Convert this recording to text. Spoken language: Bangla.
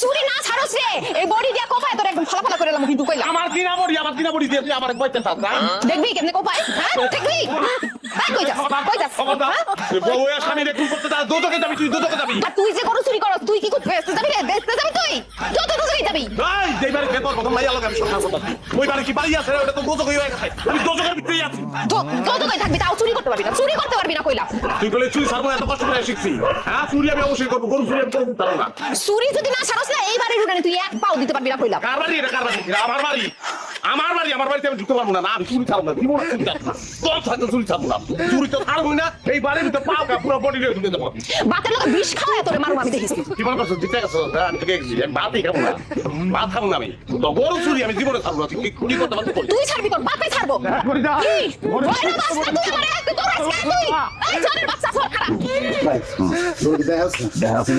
চুরি না ছাড়স রে এই বডি দিয়া কোপায় তোর একদম ফালা ফালা করে এলাম কিন্তু কইলাম আমার কিনা বড়ি দিয়ে তুই আমার কইতে চাস না দেখবি কেমনে কোপায় হ্যাঁ দেখবি কই যাস বউ এর স্বামী রে খুন করতে যা দুদকে যাবি তুই দুদকে যাবি আর তুই যে গরু চুরি করস তুই কি করতে যাবি রে দেখতে যাবি তুই যত দূরে যাবি এই যেবারে ভেতর প্রথম মাইয়া লাগে আমি সব কথা ওই বারে কি বাড়ি আছে রে ওটা তো দুদকে হয়ে গেছে আমি দুদকের ভিতরেই আছি যত কই থাকবি তাও চুরি করতে পারবি না কইলাম তুই বলে চুরি ছাড়বো এত কষ্ট করে শিখছি হ্যাঁ চুরি আমি অবশ্যই করবো গরু চুরি আমি করতে পারবো না চুরি যদি না ছাড়স না এই বাড়ির উঠানে তুই এক পাও দিতে পারবি না কইলাম কার বাড়ি এটা কার বাড়ি আমার বাড়িতে আমি ঢুকতে পারবো না আমি চুরি ছাড়বো না জীবনে চুরি ছাড়বো না তোর থাকতে চুরি ছাড়বো না চুরি তো ছাড়বো না এই বাড়ির ভিতরে পাও কা পুরো বডি ঢুকে দেবো বাতের লোক বিষ খাওয়া তোরে মারুম আমি দেখিস কি মনে করছো দিতে গেছো আমি তোকে ভাতই খাবো না ভাত খাবো না আমি তো গরু চুরি আমি জীবনে ছাড়বো না তুই কি করতে পারবো তুই ছাড়বি তোর বাপে ছাড়বো করে যা কি ওরে বাচ্চা তুই আমারে তুই তোর আজকে তুই এই জনের বাচ্চা সর খারাপ দেখা